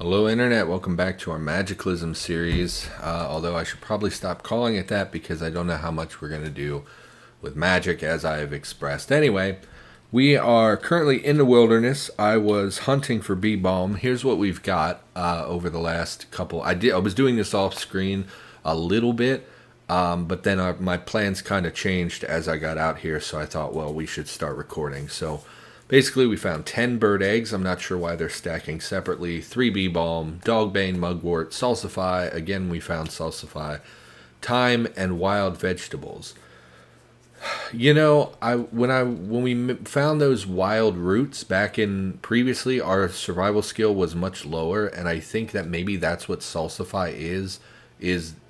Hello Internet, welcome back to our Magiclysm series, although I should probably stop calling it that because I don't know how much we're going to do with magic as I have expressed. Anyway, we are currently in the wilderness. I was hunting for bee balm. Here's what we've got over the last couple. I was doing this off screen a little bit, but then my plans kind of changed as I got out here, so I thought, well, we should start recording. So basically, we found 10 bird eggs. I'm not sure why they're stacking separately. 3 bee balm, dogbane, mugwort, salsify. Again, we found salsify. Thyme and wild vegetables. You know, when we found those wild roots back in previously, our survival skill was much lower, and I think that maybe that's what salsify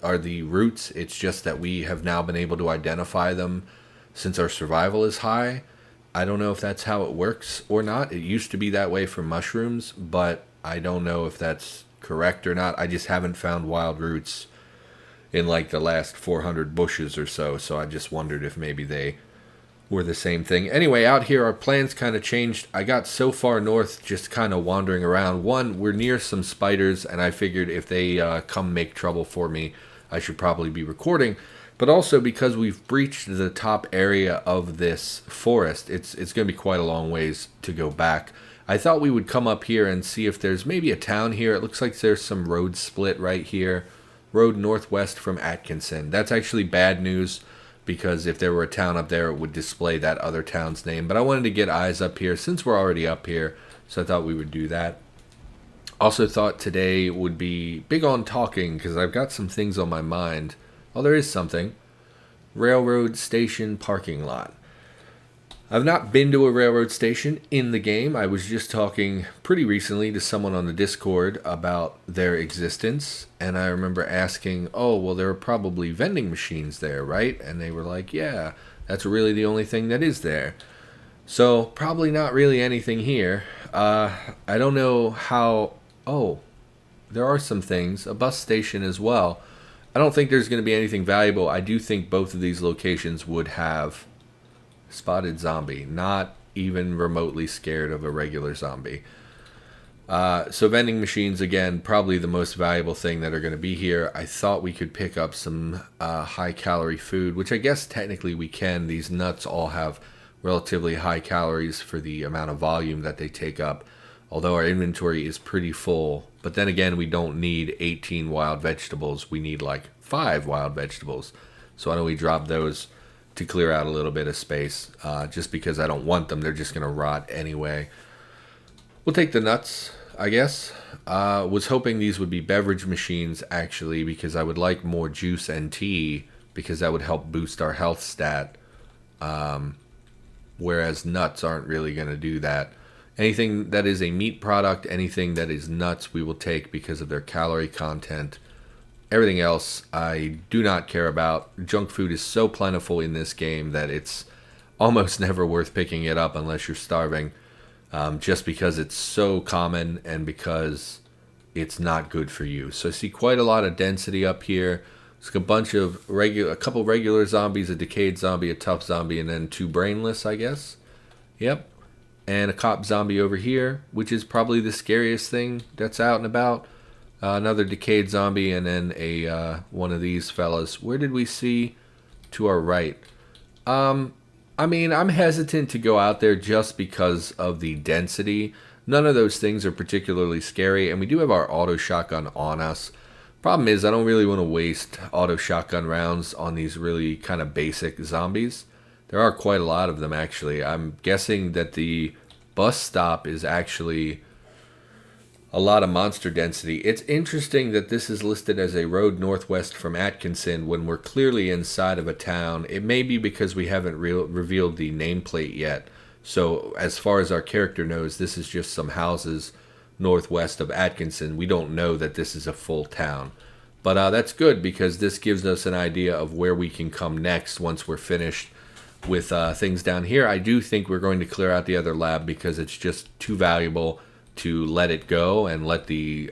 are the roots. It's just that we have now been able to identify them since our survival is high. I don't know if that's how it works or not. It used to be that way for mushrooms, but I don't know if that's correct or not. I just haven't found wild roots in like the last 400 bushes or so, so I just wondered if maybe they were the same thing. Anyway, out here our plans kind of changed. I got so far north just kind of wandering around. One, we're near some spiders, and I figured if they come make trouble for me, I should probably be recording. But also because we've breached the top area of this forest, it's going to be quite a long ways to go back. I thought we would come up here and see if there's maybe a town here. It looks like there's some road split right here. Road northwest from Atkinson. That's actually bad news because if there were a town up there, it would display that other town's name. But I wanted to get eyes up here since we're already up here, so I thought we would do that. Also thought today would be big on talking because I've got some things on my mind. Oh, there is something. Railroad station parking lot. I've not been to a railroad station in the game. I was just talking pretty recently to someone on the Discord about their existence, and I remember asking, oh, well, there are probably vending machines there, right? And they were like, yeah, that's really the only thing that is there. So, probably not really anything here. I don't know how... Oh, there are some things. A bus station as well. I don't think there's going to be anything valuable. I do think both of these locations would have spotted zombie. Not even remotely scared of a regular zombie. So vending machines, again, probably the most valuable thing that are going to be here. I thought we could pick up some high-calorie food, which I guess technically we can. These nuts all have relatively high calories for the amount of volume that they take up, although our inventory is pretty full. But then again, we don't need 18 wild vegetables. We need like 5 wild vegetables. So why don't we drop those to clear out a little bit of space, just because I don't want them. They're just going to rot anyway. We'll take the nuts, I guess. Was hoping these would be beverage machines, actually, because I would like more juice and tea, because that would help boost our health stat. Whereas nuts aren't really going to do that. Anything that is a meat product, anything that is nuts, we will take because of their calorie content. Everything else I do not care about. Junk food is so plentiful in this game that it's almost never worth picking it up unless you're starving. Just because it's so common and because it's not good for you. So I see quite a lot of density up here. There's a couple regular zombies, a decayed zombie, a tough zombie, and then 2 brainless, I guess. Yep. And a cop zombie over here, which is probably the scariest thing that's out and about. Another decayed zombie, and then one of these fellas. Where did we see? To our right. I mean, I'm hesitant to go out there just because of the density. None of those things are particularly scary, and we do have our auto shotgun on us. Problem is, I don't really want to waste auto shotgun rounds on these really kind of basic zombies. There are quite a lot of them, actually. I'm guessing that the bus stop is actually a lot of monster density. It's interesting that this is listed as a road northwest from Atkinson when we're clearly inside of a town. It may be because we haven't revealed the nameplate yet. So as far as our character knows, this is just some houses northwest of Atkinson. We don't know that this is a full town. But that's good because this gives us an idea of where we can come next once we're finished with things down here. I do think we're going to clear out the other lab because it's just too valuable to let it go and let the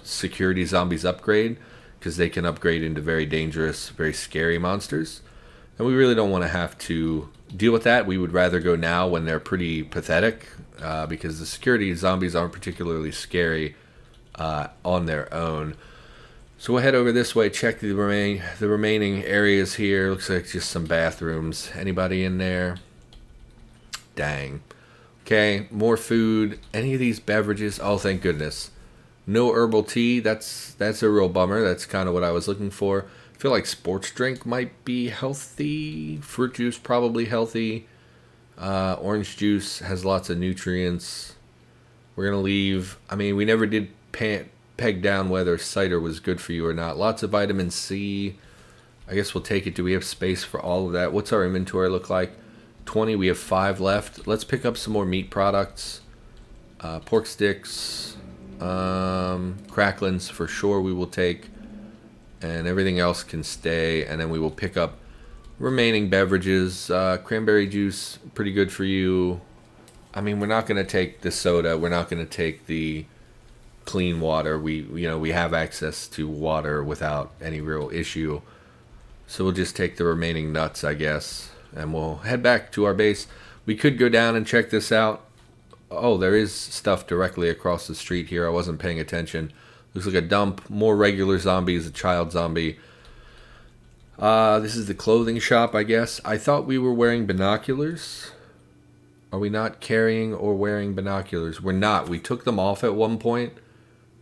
security zombies upgrade, because they can upgrade into very dangerous, very scary monsters. And we really don't want to have to deal with that. We would rather go now when they're pretty pathetic, because the security zombies aren't particularly scary on their own. So we'll head over this way, check the remaining areas here. Looks like just some bathrooms. Anybody in there? Dang. Okay, more food. Any of these beverages? Oh, thank goodness. No herbal tea. That's a real bummer. That's kind of what I was looking for. I feel like sports drink might be healthy. Fruit juice probably healthy. Orange juice has lots of nutrients. We're going to leave. I mean, we never did peg down whether cider was good for you or not. Lots of vitamin C. I guess we'll take it. Do we have space for all of that? What's our inventory look like? 20. We have 5 left. Let's pick up some more meat products. Pork sticks. Cracklins for sure we will take. And everything else can stay. And then we will pick up remaining beverages. Cranberry juice, pretty good for you. I mean, we're not going to take the soda. We're not going to take the clean water. We have access to water without any real issue. So we'll just take the remaining nuts, I guess. And we'll head back to our base. We could go down and check this out. Oh, there is stuff directly across the street here. I wasn't paying attention. Looks like a dump. More regular zombies, a child zombie. This is the clothing shop, I guess. I thought we were wearing binoculars. Are we not carrying or wearing binoculars? We're not. We took them off at one point,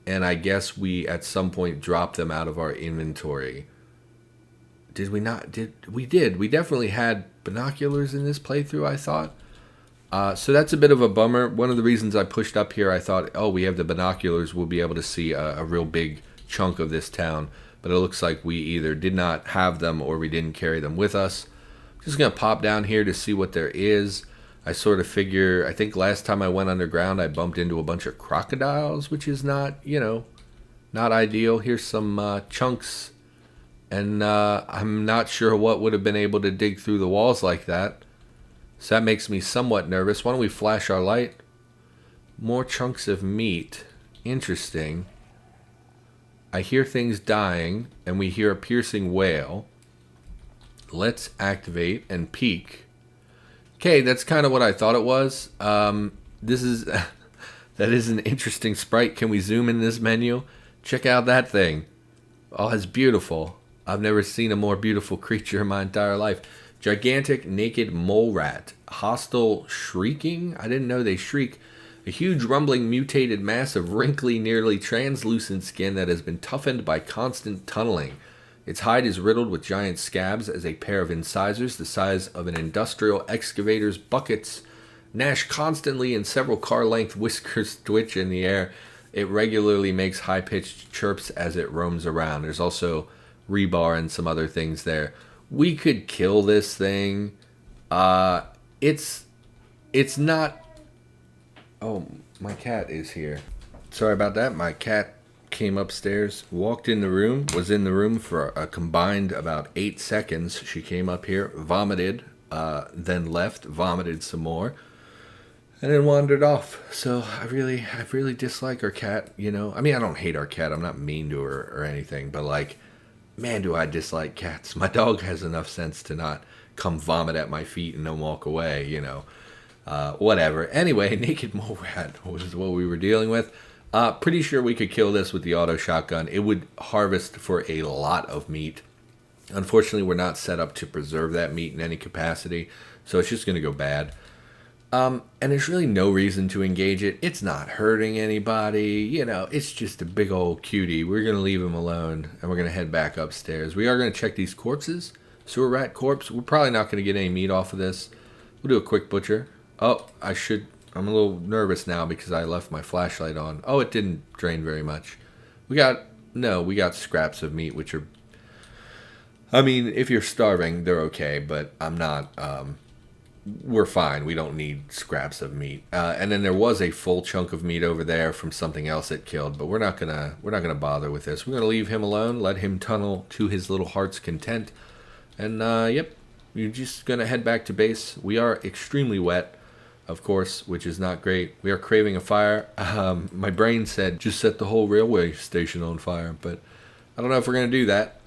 and I guess we at some point dropped them out of our inventory. Did we not? We did. We definitely had binoculars in this playthrough, I thought. So that's a bit of a bummer. One of the reasons I pushed up here, I thought, oh, we have the binoculars. We'll be able to see a real big chunk of this town. But it looks like we either did not have them or we didn't carry them with us. I'm just going to pop down here to see what there is. I sort of figure, I think last time I went underground, I bumped into a bunch of crocodiles, which is not, not ideal. Here's some chunks. And I'm not sure what would have been able to dig through the walls like that. So that makes me somewhat nervous. Why don't we flash our light? More chunks of meat. Interesting. I hear things dying, and we hear a piercing wail. Let's activate and peek. Okay, that's kind of what I thought it was. This is that is an interesting sprite. Can we zoom in this menu? Check out that thing. Oh, it's beautiful. I've never seen a more beautiful creature in my entire life. Gigantic naked mole rat. Hostile shrieking? I didn't know they shriek. A huge rumbling mutated mass of wrinkly, nearly translucent skin that has been toughened by constant tunneling. Its hide is riddled with giant scabs as a pair of incisors the size of an industrial excavator's buckets gnash constantly and several car-length whiskers twitch in the air. It regularly makes high-pitched chirps as it roams around. There's also rebar and some other things there. We could kill this thing. It's not... Oh, my cat is here. Sorry about that. My cat came upstairs, walked in the room, was in the room for a combined about 8 seconds. She came up here, vomited, then left, vomited some more, and then wandered off. So I really dislike our cat, I mean, I don't hate our cat. I'm not mean to her or anything, but like, man, do I dislike cats. My dog has enough sense to not come vomit at my feet and then walk away, whatever. Anyway, naked mole rat was what we were dealing with. Pretty sure we could kill this with the auto shotgun. It would harvest for a lot of meat. Unfortunately, we're not set up to preserve that meat in any capacity, so it's just going to go bad. And there's really no reason to engage it. It's not hurting anybody. It's just a big old cutie. We're going to leave him alone, and we're going to head back upstairs. We are going to check these corpses. Sewer rat corpse. We're probably not going to get any meat off of this. We'll do a quick butcher. Oh, I'm a little nervous now because I left my flashlight on. Oh, it didn't drain very much. We got scraps of meat, which are... I mean, if you're starving, they're okay, but I'm not... we're fine. We don't need scraps of meat. And then there was a full chunk of meat over there from something else it killed, but we're not gonna bother with this. We're gonna leave him alone, let him tunnel to his little heart's content. And, yep, we're just gonna head back to base. We are extremely wet, of course, which is not great. We are craving a fire. My brain said, just set the whole railway station on fire, but I don't know if we're going to do that.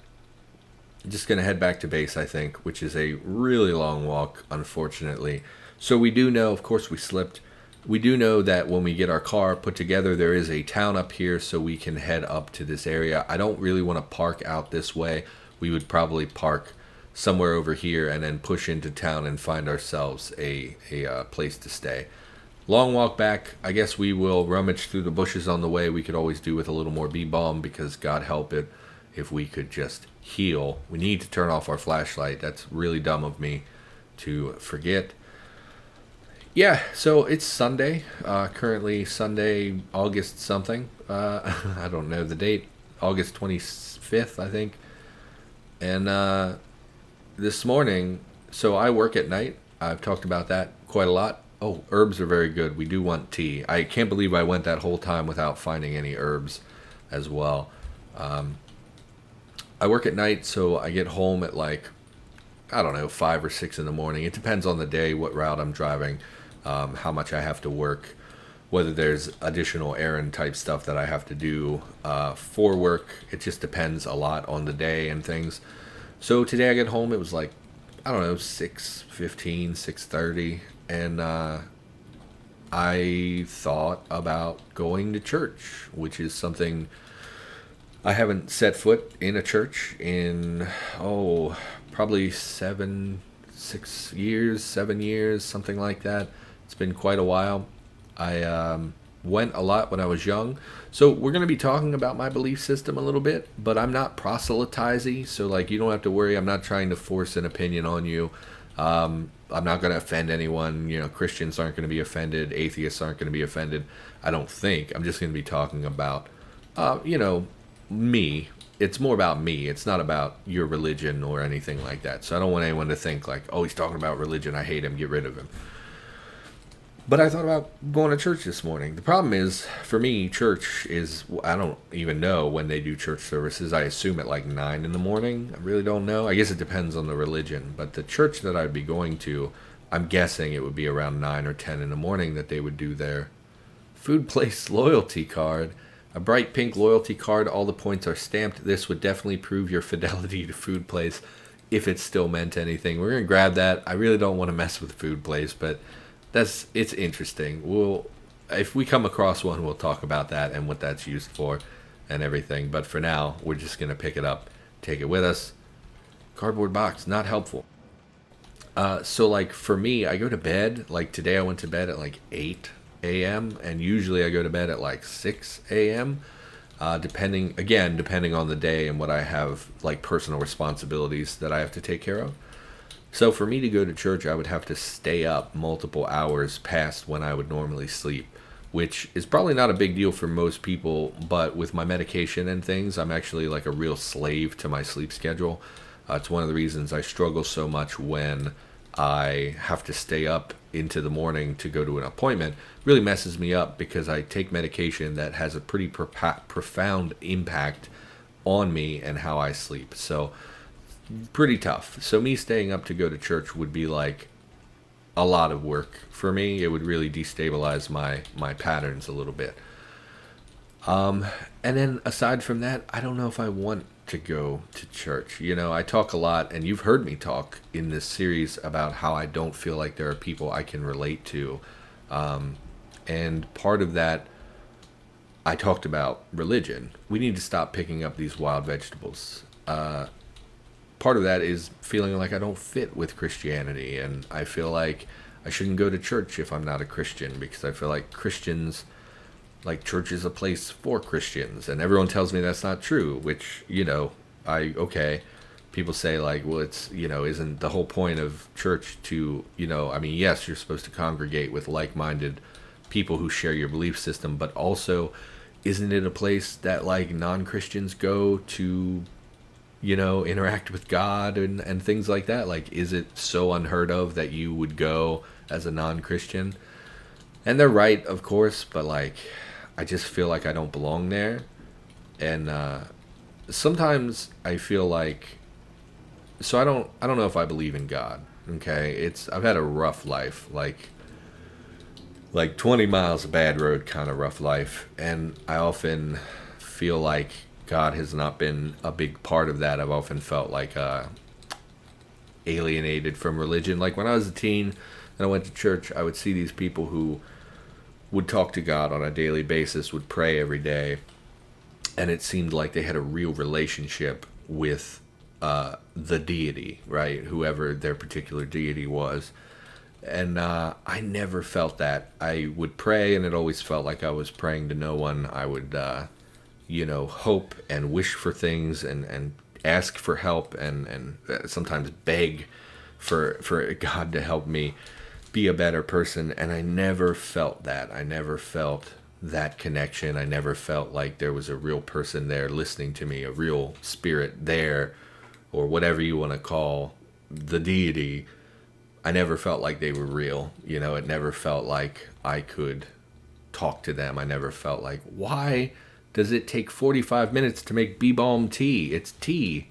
I'm just going to head back to base, I think, which is a really long walk, unfortunately. So we do know, of course, we slipped. We do know that when we get our car put together, there is a town up here, so we can head up to this area. I don't really want to park out this way. We would probably park somewhere over here and then push into town and find ourselves a place to stay. Long walk back. I guess we will rummage through the bushes on the way. We could always do with a little more bee balm, because God help it if we could just heal. We need to turn off our flashlight. That's really dumb of me to forget. Yeah, so it's Sunday. Currently Sunday, August something. I don't know the date. August 25th, I think. And this morning, so I work at night. I've talked about that quite a lot. Oh, herbs are very good. We do want tea. I can't believe I went that whole time without finding any herbs as well. I work at night, so I get home at like, I don't know, 5 or 6 in the morning. It depends on the day, what route I'm driving, how much I have to work, whether there's additional errand type stuff that I have to do for work. It just depends a lot on the day and things. So today I get home, it was like, I don't know, 6:15, 6:30, and I thought about going to church, which is something I haven't set foot in a church in, probably 7 years, something like that. It's been quite a while. I went a lot when I was young. So we're going to be talking about my belief system a little bit, but I'm not proselytizing, so like you don't have to worry. I'm not trying to force an opinion on you. I'm not going to offend anyone. You know, Christians aren't going to be offended. Atheists aren't going to be offended. I don't think. I'm just going to be talking about, me. It's more about me. It's not about your religion or anything like that. So I don't want anyone to think like, oh, he's talking about religion. I hate him. Get rid of him. But I thought about going to church this morning. The problem is, for me, church is, I don't even know when they do church services. I assume at like 9 in the morning. I really don't know. I guess it depends on the religion. But the church that I'd be going to, I'm guessing it would be around 9 or 10 in the morning that they would do their food place loyalty card. A bright pink loyalty card. All the points are stamped. This would definitely prove your fidelity to food place, if it still meant anything. We're going to grab that. I really don't want to mess with food place, but it's interesting. If we come across one, we'll talk about that and what that's used for and everything. But for now, we're just going to pick it up, take it with us. Cardboard box, not helpful. So like for me, I go to bed, like today I went to bed at like 8 a.m. and usually I go to bed at like 6 a.m. Depending on the day and what I have, like personal responsibilities that I have to take care of. So for me to go to church, I would have to stay up multiple hours past when I would normally sleep, which is probably not a big deal for most people, but with my medication and things, I'm actually like a real slave to my sleep schedule. It's one of the reasons I struggle so much when I have to stay up into the morning to go to an appointment. It really messes me up because I take medication that has a pretty profound impact on me and how I sleep. So pretty tough. So me staying up to go to church would be like a lot of work for me. It would really destabilize my patterns a little bit. And then aside from that, I don't know if I want to go to church. You know, I talk a lot, and you've heard me talk in this series about how I don't feel like there are people I can relate to. And part of that, I talked about religion. We need to stop picking up these wild vegetables. Part of that is feeling like I don't fit with Christianity, and I feel like I shouldn't go to church if I'm not a Christian, because I feel like Christians, like church is a place for Christians, and everyone tells me that's not true, which, people say like, well, it's, isn't the whole point of church to, yes, you're supposed to congregate with like-minded people who share your belief system, but also, isn't it a place that like non-Christians go to, interact with God and things like that? Like, is it so unheard of that you would go as a non-Christian? And they're right, of course, but like, I just feel like I don't belong there. And sometimes I feel like, so I don't know if I believe in God. Okay, I've had a rough life, like 20 miles of bad road kind of rough life, and I often feel like God has not been a big part of that. I've often felt like alienated from religion. Like when I was a teen and I went to church, I would see these people who would talk to God on a daily basis, would pray every day, and it seemed like they had a real relationship with the deity, right? Whoever their particular deity was. And I never felt that. I would pray, and it always felt like I was praying to no one. I would, hope and wish for things and ask for help and sometimes beg for God to help me be a better person. And I never felt that. I never felt that connection. I never felt like there was a real person there listening to me, a real spirit there, or whatever you want to call the deity. I never felt like they were real. It never felt like I could talk to them. I never felt like, why does it take 45 minutes to make bee balm tea? It's tea.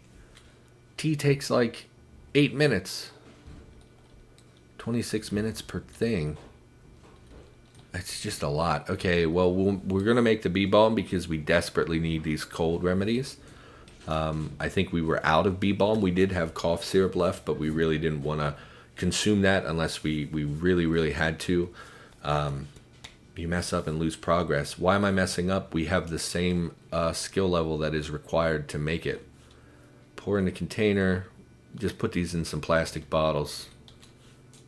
Tea takes like 8 minutes. 26 minutes per thing. It's just a lot. Okay, well, we're going to make the bee balm because we desperately need these cold remedies. I think we were out of bee balm. We did have cough syrup left, but we really didn't want to consume that unless we really, really had to. You mess up and lose progress. Why am I messing up? We have the same skill level that is required to make it. Pour in the container. Just put these in some plastic bottles.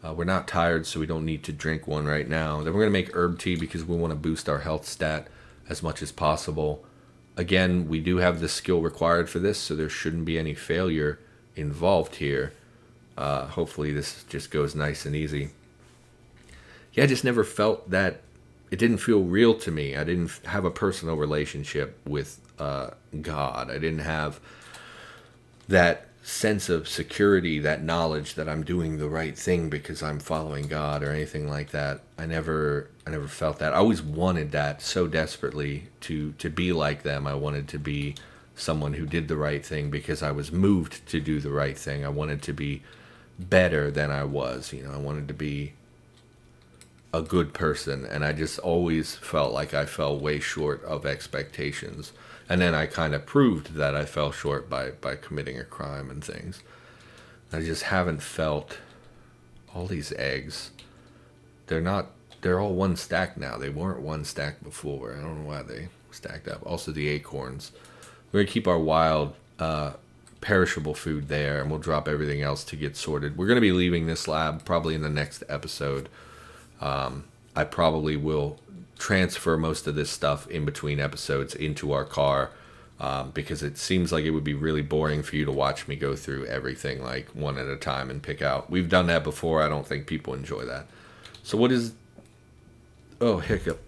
We're not tired, so we don't need to drink one right now. Then we're going to make herb tea because we want to boost our health stat as much as possible. Again, we do have the skill required for this, so there shouldn't be any failure involved here. Hopefully this just goes nice and easy. Yeah, I just never felt that. It didn't feel real to me. I didn't have a personal relationship with God. I didn't have that sense of security, that knowledge that I'm doing the right thing because I'm following God or anything like that. I never felt that. I always wanted that so desperately to be like them. I wanted to be someone who did the right thing because I was moved to do the right thing. I wanted to be better than I was. I wanted to be a good person, and I just always felt like I fell way short of expectations. And then I kind of proved that I fell short by committing a crime and things. I just haven't felt all these eggs. They're all one stack now. They weren't one stack before. I don't know why they stacked up. Also the acorns. We're going to keep our wild perishable food there, and we'll drop everything else to get sorted. We're going to be leaving this lab probably in the next episode. I probably will transfer most of this stuff in between episodes into our car because it seems like it would be really boring for you to watch me go through everything like one at a time and pick out. We've done that before. I don't think people enjoy that. So what is... Oh, hiccup.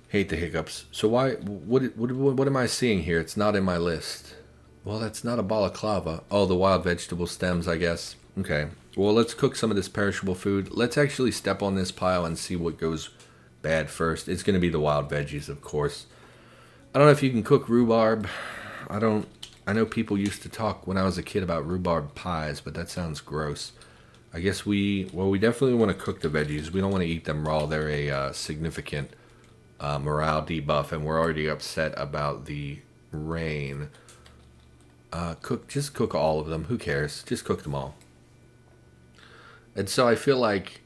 Hate the hiccups. So what am I seeing here? It's not in my list. Well, that's not a balaclava. Oh, the wild vegetable stems, I guess. Okay. Well, let's cook some of this perishable food. Let's actually step on this pile and see what goes bad first. It's going to be the wild veggies, of course. I don't know if you can cook rhubarb. I know people used to talk when I was a kid about rhubarb pies, but that sounds gross. I guess we definitely want to cook the veggies. We don't want to eat them raw. They're a significant morale debuff, and we're already upset about the rain. Just cook all of them. Who cares? Just cook them all. And so I feel like,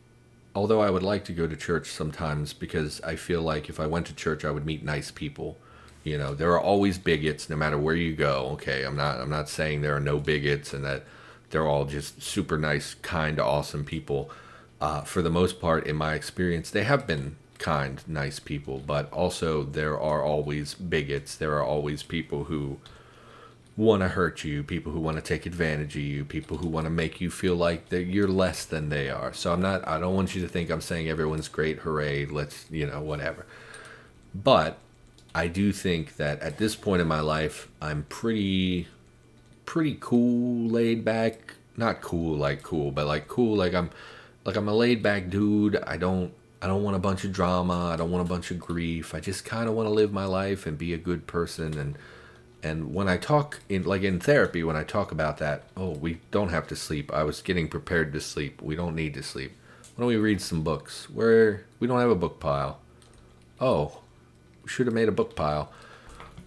although I would like to go to church sometimes, because I feel like if I went to church, I would meet nice people. There are always bigots no matter where you go. Okay, I'm not saying there are no bigots and that they're all just super nice, kind, awesome people. For the most part, in my experience, they have been kind, nice people, but also there are always bigots. There are always people who want to hurt you, people who want to take advantage of you, people who want to make you feel like that you're less than they are. So I don't want you to think I'm saying everyone's great, hooray, let's, whatever. But I do think that at this point in my life, I'm pretty cool, laid back. Not cool like cool, but like cool like I'm a laid back dude. I don't want a bunch of drama. I don't want a bunch of grief. I just kind of want to live my life and be a good person. And when I talk in therapy, when I talk about that, we don't have to sleep. I was getting prepared to sleep. We don't need to sleep. Why don't we read some books? We don't have a book pile. Oh, we should have made a book pile.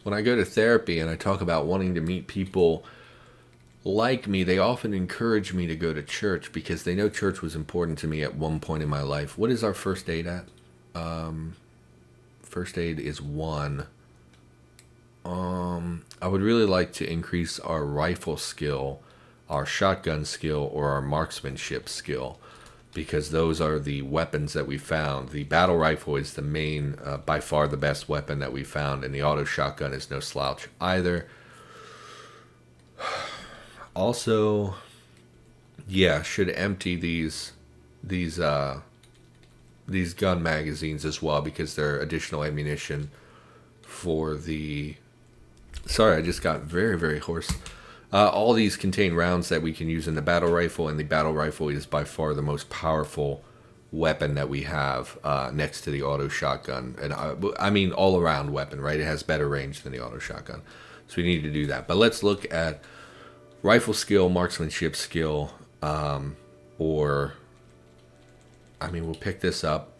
When I go to therapy and I talk about wanting to meet people like me, they often encourage me to go to church because they know church was important to me at one point in my life. What is our first date at? First aid is 1. I would really like to increase our rifle skill, our shotgun skill, or our marksmanship skill, because those are the weapons that we found. The battle rifle is the main, by far the best weapon that we found, and the auto shotgun is no slouch either. Also, yeah, should empty these gun magazines as well, because they're additional ammunition for the... Sorry, I just got very, very hoarse. All these contain rounds that we can use in the battle rifle, and the battle rifle is by far the most powerful weapon that we have, next to the auto shotgun. And I mean all-around weapon, right? It has better range than the auto shotgun. So we need to do that. But let's look at rifle skill, marksmanship skill, or... I mean, we'll pick this up.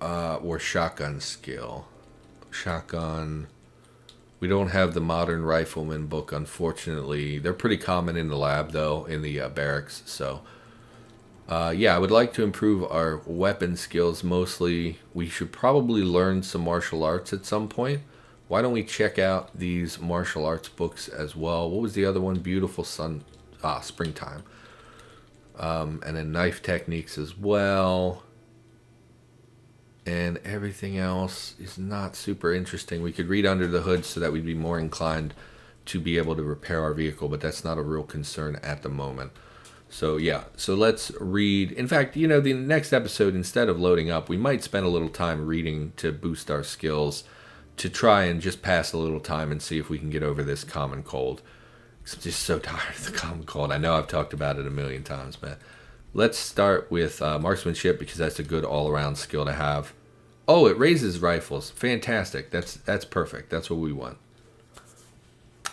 Or shotgun skill. Shotgun... We don't have the Modern Rifleman book, unfortunately. They're pretty common in the lab, though, in the barracks. So, yeah, I would like to improve our weapon skills. Mostly, we should probably learn some martial arts at some point. Why don't we check out these martial arts books as well? What was the other one? Beautiful Sun... Springtime. And then knife techniques as well. And everything else is not super interesting. We could read under the hood so that we'd be more inclined to be able to repair our vehicle, but that's not a real concern at the moment. So yeah, so let's read. In fact, you know, the next episode, instead of loading up, we might spend a little time reading to boost our skills, to try and just pass a little time and see if we can get over this common cold. I'm just so tired of the common cold. I know I've talked about it a million times, but let's start with marksmanship, because that's a good all-around skill to have. Oh, it raises rifles. Fantastic. That's perfect. That's what we want.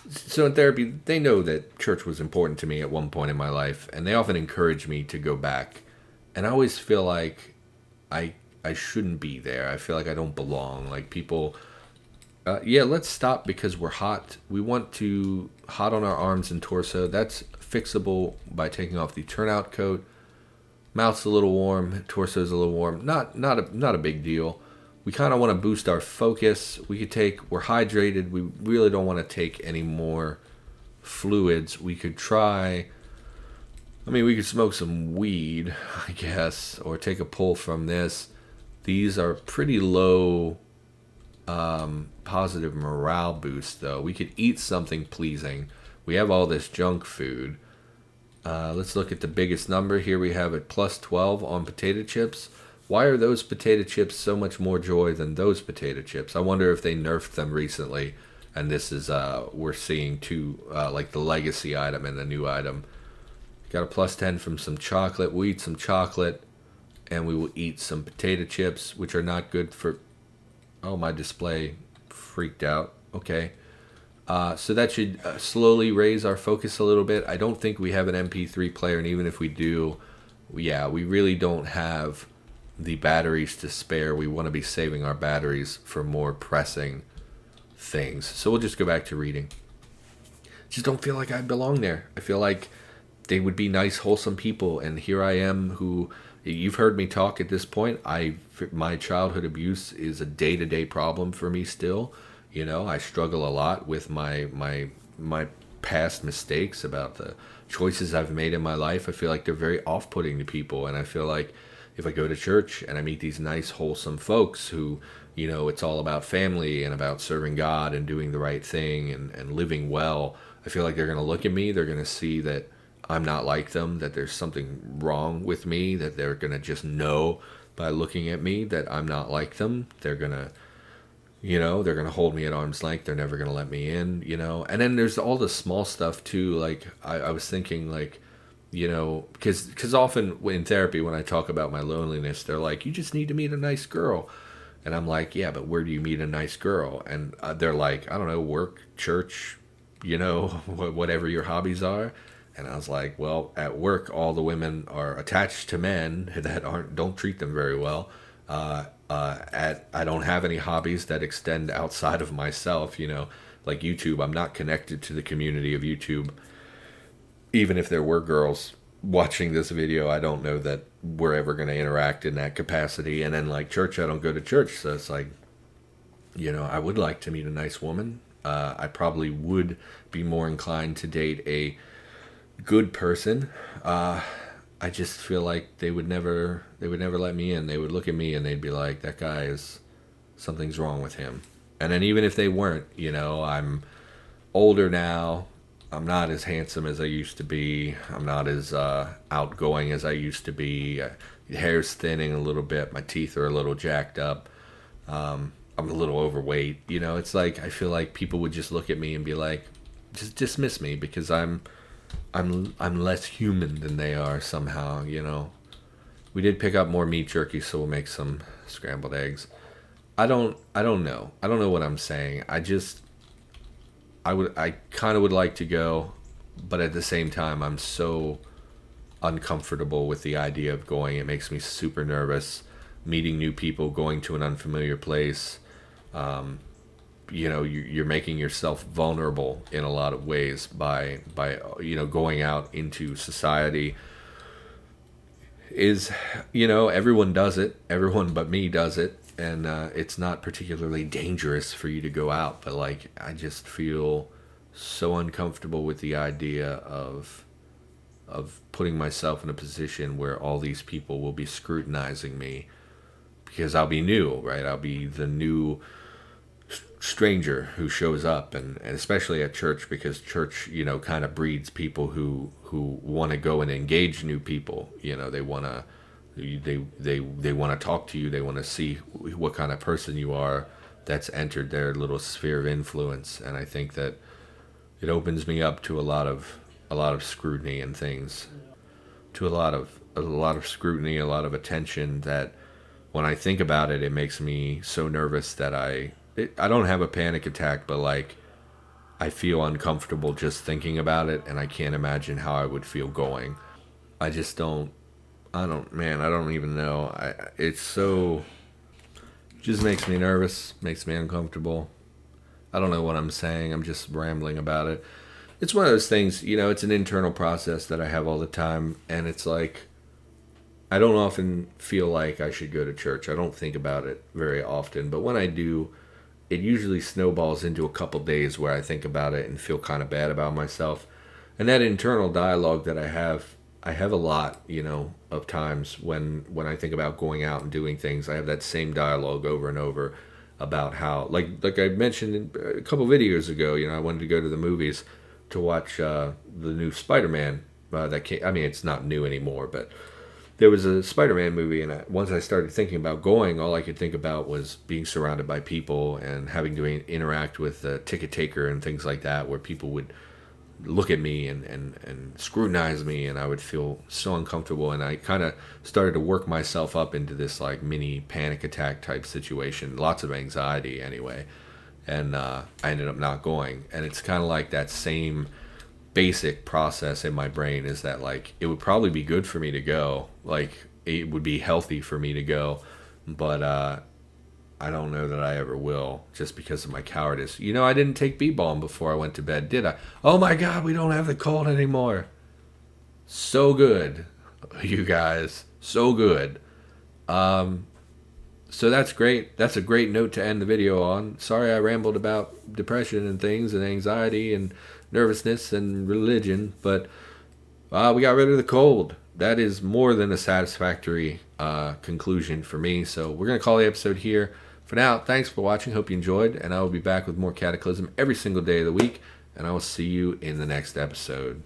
So in therapy, they know that church was important to me at one point in my life, and they often encourage me to go back. And I always feel like I shouldn't be there. I feel like I don't belong. Like people... yeah, let's stop because we're hot. We want to... Hot on our arms and torso. That's fixable by taking off the turnout coat. Mouth's a little warm, torso's a little warm. Not a big deal. We kind of want to boost our focus. We're hydrated. We really don't want to take any more fluids. We could try... we could smoke some weed, I guess, or take a pull from this. These are pretty low positive morale boost, though. We could eat something pleasing. We have all this junk food. Let's look at the biggest number. Here we have it plus 12 on potato chips. Why are those potato chips so much more joy than those potato chips? I wonder if they nerfed them recently, and this is, we're seeing two, like the legacy item and the new item. Got a plus 10 from some chocolate. We'll eat some chocolate, and we will eat some potato chips, which are not good for... Oh, my display freaked out. Okay. So that should slowly raise our focus a little bit. I don't think we have an MP3 player, and even if we do, yeah, we really don't have the batteries to spare. We want to be saving our batteries for more pressing things. So we'll just go back to reading. Just don't feel like I belong there. I feel like they would be nice, wholesome people, and here I am who... You've heard me talk at this point. My childhood abuse is a day-to-day problem for me still. You know, I struggle a lot with my past mistakes, about the choices I've made in my life. I feel like they're very off-putting to people, and I feel like if I go to church and I meet these nice, wholesome folks who, you know, it's all about family and about serving God and doing the right thing and living well, I feel like they're going to look at me, they're going to see that I'm not like them, that there's something wrong with me, that they're going to just know by looking at me that I'm not like them. They're going to... You know, they're going to hold me at arm's length. They're never going to let me in, you know. And then there's all the small stuff, too. Like, I was thinking, like, you know, because often in therapy, when I talk about my loneliness, they're like, you just need to meet a nice girl. And I'm like, yeah, but where do you meet a nice girl? And they're like, I don't know, work, church, you know, whatever your hobbies are. And I was like, well, at work, all the women are attached to men that don't treat them very well. I don't have any hobbies that extend outside of myself, you know, like YouTube. I'm not connected to the community of YouTube, even if there were girls watching this video, I don't know that we're ever going to interact in that capacity. And then like church, I don't go to church. So it's like, I would like to meet a nice woman. I probably would be more inclined to date a good person. I just feel like they would never let me in. They would look at me and they'd be like, that guy something's wrong with him. And then even if they weren't, I'm older now. I'm not as handsome as I used to be. I'm not as outgoing as I used to be. Hair's thinning a little bit. My teeth are a little jacked up. I'm a little overweight. It's like I feel like people would just look at me and be like, just dismiss me because I'm less human than they are somehow. We did pick up more meat jerky, so we'll make some scrambled eggs. I don't know. I don't know what I'm saying. I kind of would like to go, but at the same time, I'm so uncomfortable with the idea of going. It makes me super nervous. Meeting new people, going to an unfamiliar place. You're making yourself vulnerable in a lot of ways by going out into society. Everyone does it. Everyone but me does it. And it's not particularly dangerous for you to go out, but like I just feel so uncomfortable with the idea of putting myself in a position where all these people will be scrutinizing me because I'll be new, right? I'll be the new stranger who shows up, and especially at church, because church kind of breeds people who want to go and engage new people. They want to. They want to talk to you. They want to see what kind of person you are that's entered their little sphere of influence. And I think that it opens me up to a lot of scrutiny and things, to a lot of scrutiny, a lot of attention. That when I think about it, it makes me so nervous that I don't have a panic attack, but like I feel uncomfortable just thinking about it, and I can't imagine how I would feel going. I don't even know. It just makes me nervous, makes me uncomfortable. I don't know what I'm saying. I'm just rambling about it. It's one of those things, it's an internal process that I have all the time. And it's like, I don't often feel like I should go to church. I don't think about it very often. But when I do, it usually snowballs into a couple days where I think about it and feel kind of bad about myself. And that internal dialogue that I have a lot, of times when I think about going out and doing things. I have that same dialogue over and over about how, like I mentioned a couple videos ago, I wanted to go to the movies to watch the new Spider-Man that came. I mean, it's not new anymore, but there was a Spider-Man movie, and once I started thinking about going, all I could think about was being surrounded by people and having to interact with the ticket taker and things like that, where people would look at me and scrutinize me, and I would feel so uncomfortable. And I kind of started to work myself up into this like mini panic attack type situation, lots of anxiety anyway. And I ended up not going. And it's kind of like that same basic process in my brain, is that like it would probably be good for me to go, like it would be healthy for me to go, but I don't know that I ever will, just because of my cowardice. I didn't take B-Balm before I went to bed, did I? Oh my God, we don't have the cold anymore. So good, you guys. So good. So that's great. That's a great note to end the video on. Sorry I rambled about depression and things and anxiety and nervousness and religion, but we got rid of the cold. That is more than a satisfactory conclusion for me. So we're going to call the episode here. For now, thanks for watching. Hope you enjoyed, and I will be back with more Cataclysm every single day of the week, and I will see you in the next episode.